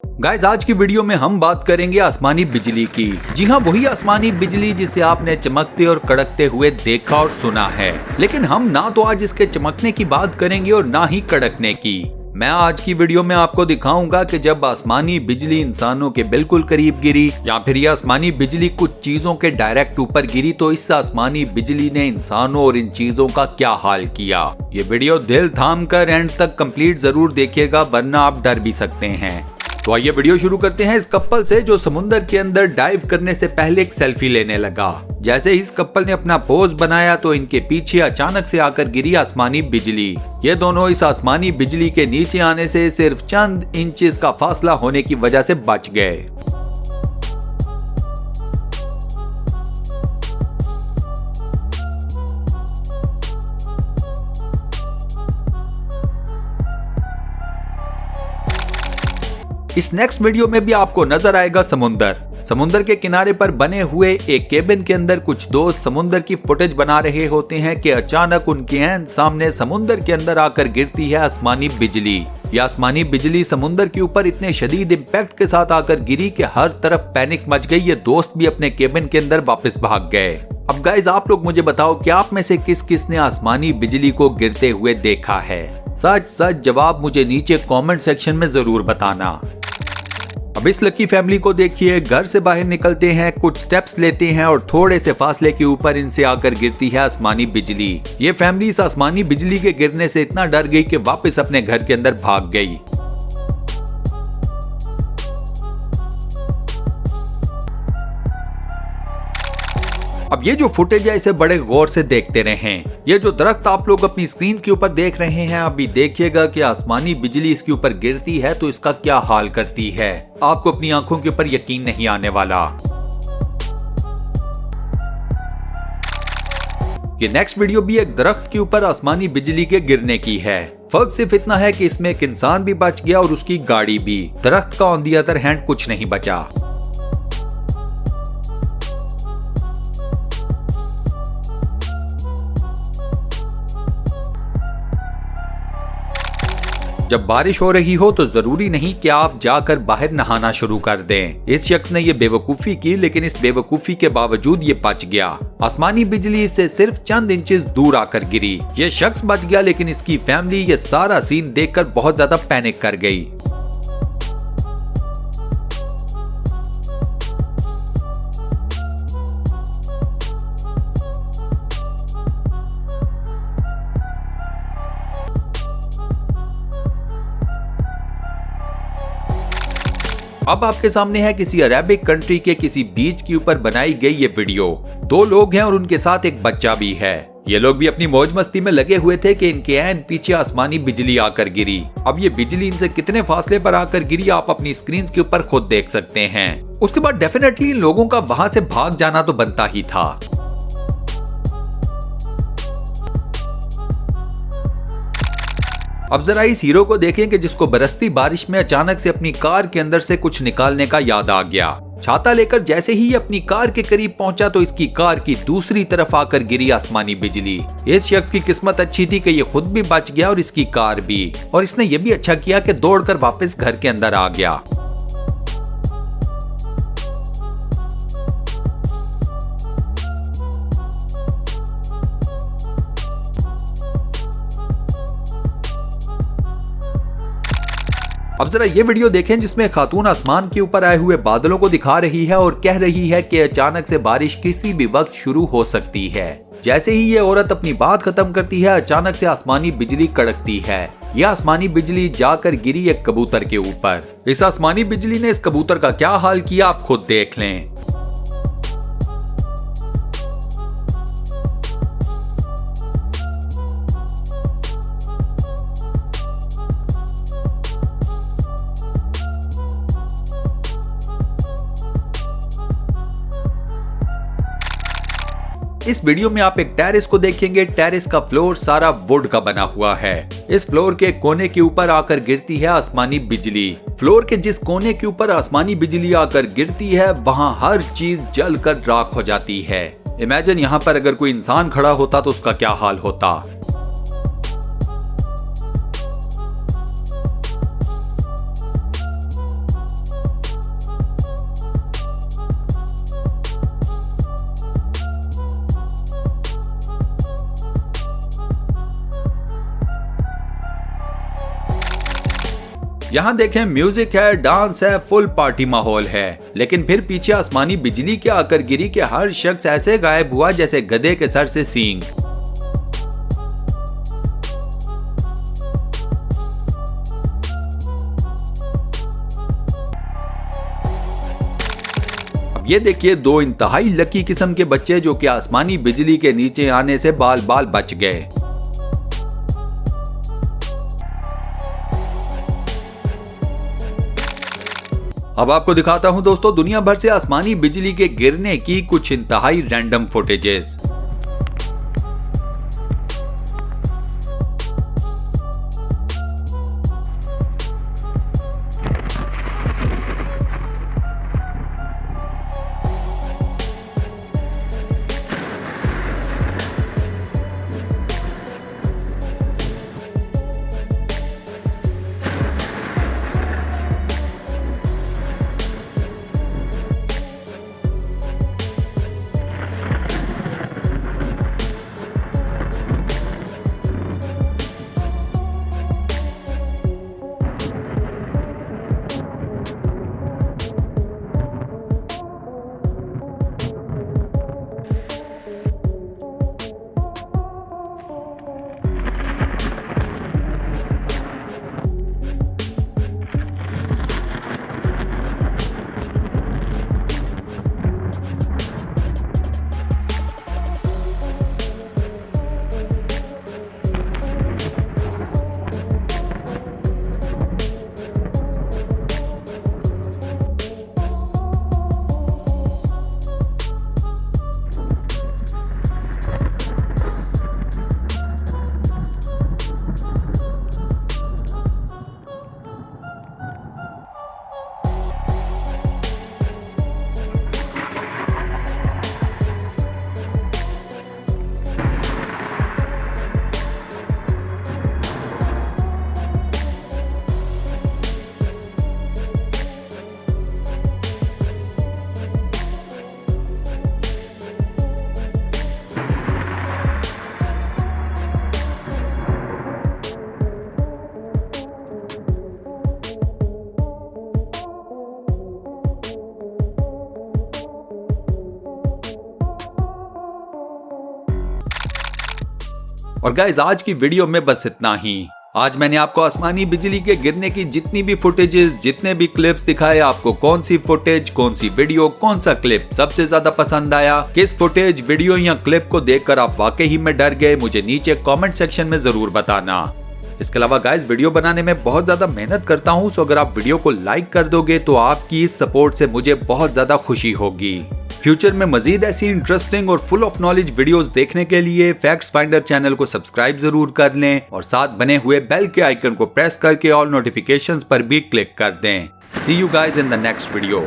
Guys, आज की video में हम बात करेंगे आसमानी बिजली की। जी हाँ, वही आसमानी बिजली जिसे आपने चमकते और कड़कते हुए देखा और सुना है। लेकिन हम ना तो आज इसके चमकने की बात करेंगे और ना ही कड़कने की। मैं आज की वीडियो में आपको दिखाऊंगा कि जब आसमानी बिजली इंसानों के बिल्कुल करीब गिरी या फिर ये आसमानी बिजली कुछ चीजों के डायरेक्ट ऊपर गिरी तो इस आसमानी बिजली ने इंसानों और इन चीजों का क्या हाल किया। ये वीडियो दिल थाम कर एंड तक कंप्लीट जरूर देखिएगा, वरना आप डर भी सकते हैं। तो आइए वीडियो शुरू करते हैं इस कपल से जो समुद्र के अंदर डाइव करने से पहले एक सेल्फी लेने लगा। जैसे इस कपल ने अपना पोज बनाया तो इनके पीछे अचानक से आकर गिरी आसमानी बिजली। ये दोनों इस आसमानी बिजली के नीचे आने से सिर्फ चंद इंचेस का फासला होने की वजह से बच गए। इस नेक्स्ट वीडियो में भी आपको नजर आएगा समुद्र के किनारे पर बने हुए एक केबिन के अंदर कुछ दोस्त समुद्र की फुटेज बना रहे होते हैं कि अचानक उनके ऐन सामने समुद्र के अंदर आकर गिरती है आसमानी बिजली। यह आसमानी बिजली समुद्र के ऊपर इतने शदीद इम्पैक्ट के साथ आकर गिरी कि हर तरफ पैनिक मच गई। ये दोस्त भी अपने केबिन के अंदर वापस भाग गए। अब गाइस, आप लोग मुझे बताओ कि आप में से किस ने आसमानी बिजली को गिरते हुए देखा है। सच जवाब मुझे नीचे कमेंट सेक्शन में जरूर बताना। अब इस लकी फैमिली को देखिए, घर से बाहर निकलते हैं, कुछ स्टेप्स लेते हैं और थोड़े से फासले के ऊपर इनसे आकर गिरती है आसमानी बिजली। ये फैमिली इस आसमानी बिजली के गिरने से इतना डर गई कि वापस अपने घर के अंदर भाग गई। अब ये जो फुटेज है इसे बड़े गौर से देखते रहें। ये जो दरख्त आप लोग अपनी स्क्रीन के ऊपर देख रहे हैं, अभी देखिएगा कि आसमानी बिजली इसके ऊपर गिरती है तो इसका क्या हाल करती है। आपको अपनी आंखों के ऊपर यकीन नहीं आने वाला। ये नेक्स्ट वीडियो भी एक दरख्त के ऊपर आसमानी बिजली के गिरने की है। फर्क सिर्फ इतना है कि इसमें एक इंसान भी बच गया और उसकी गाड़ी भी। दरख्त का ऑन द अदर हैंड कुछ नहीं बचा। जब बारिश हो रही हो तो जरूरी नहीं कि आप जाकर बाहर नहाना शुरू कर दें। इस शख्स ने ये बेवकूफी की, लेकिन इस बेवकूफी के बावजूद ये बच गया। आसमानी बिजली इससे सिर्फ चंद इंचेस दूर आकर गिरी। ये शख्स बच गया, लेकिन इसकी फैमिली ये सारा सीन देखकर बहुत ज्यादा पैनिक कर गई। अब आपके सामने है किसी अरेबिक कंट्री के किसी बीच के ऊपर बनाई गई ये वीडियो। दो लोग हैं और उनके साथ एक बच्चा भी है। ये लोग भी अपनी मौज मस्ती में लगे हुए थे कि इनके ऐन पीछे आसमानी बिजली आकर गिरी। अब ये बिजली इनसे कितने फासले पर आकर गिरी आप अपनी स्क्रीन के ऊपर खुद देख सकते हैं। उसके बाद डेफिनेटली इन लोगों का वहां से भाग जाना तो बनता ही था। अब जरा इस हीरो को देखें कि जिसको बरसती बारिश में अचानक से अपनी कार के अंदर से कुछ निकालने का याद आ गया। छाता लेकर जैसे ही अपनी कार के करीब पहुंचा तो इसकी कार की दूसरी तरफ आकर गिरी आसमानी बिजली। इस शख्स की किस्मत अच्छी थी कि ये खुद भी बच गया और इसकी कार भी, और इसने ये भी अच्छा किया कि दौड़कर वापस घर के अंदर आ गया। अब जरा ये वीडियो देखें जिसमें खातून आसमान के ऊपर आए हुए बादलों को दिखा रही है और कह रही है कि अचानक से बारिश किसी भी वक्त शुरू हो सकती है। जैसे ही ये औरत अपनी बात खत्म करती है अचानक से आसमानी बिजली कड़कती है। यह आसमानी बिजली जाकर गिरी एक कबूतर के ऊपर। इस आसमानी बिजली ने इस कबूतर का क्या हाल किया आप खुद देख लें। इस वीडियो में आप एक टेरेस को देखेंगे। टेरेस का फ्लोर सारा वुड का बना हुआ है। इस फ्लोर के कोने के ऊपर आकर गिरती है आसमानी बिजली। फ्लोर के जिस कोने के ऊपर आसमानी बिजली आकर गिरती है वहां हर चीज जलकर राख हो जाती है। इमेजिन यहाँ पर अगर कोई इंसान खड़ा होता तो उसका क्या हाल होता। यहाँ देखें म्यूजिक है, डांस है, फुल पार्टी माहौल है, लेकिन फिर पीछे आसमानी बिजली के आकर गिरी कि हर शख्स ऐसे गायब हुआ जैसे गधे के सर से सींग। ये देखिए दो इंतहाई लकी किस्म के बच्चे जो कि आसमानी बिजली के नीचे आने से बाल बाल बच गए। अब आपको दिखाता हूं दोस्तों दुनिया भर से आसमानी बिजली के गिरने की कुछ इंतहाई रैंडम फुटेजेस। और गाइस आज की वीडियो में बस इतना ही। आज मैंने आपको आसमानी बिजली के गिरने की जितनी भी फुटेजेस, जितने भी क्लिप्स दिखाए, आपको कौन सी फुटेज, कौन सी वीडियो, कौन सा क्लिप सबसे ज्यादा पसंद आया, किस फुटेज, वीडियो या क्लिप को देखकर आप वाकई में डर गए, मुझे नीचे कमेंट सेक्शन में जरूर बताना। इसके अलावा गाइस वीडियो बनाने में बहुत ज्यादा मेहनत करता हूँ, सो अगर आप वीडियो को लाइक कर दोगे तो आपकी इस सपोर्ट से मुझे बहुत ज्यादा खुशी होगी। फ्यूचर में मजीद ऐसी इंटरेस्टिंग और फुल ऑफ नॉलेज वीडियोस देखने के लिए फैक्ट्स फाइंडर चैनल को सब्सक्राइब जरूर कर लें और साथ बने हुए बेल के आइकन को प्रेस करके ऑल नोटिफिकेशंस पर भी क्लिक कर दें। See you guys in the next video.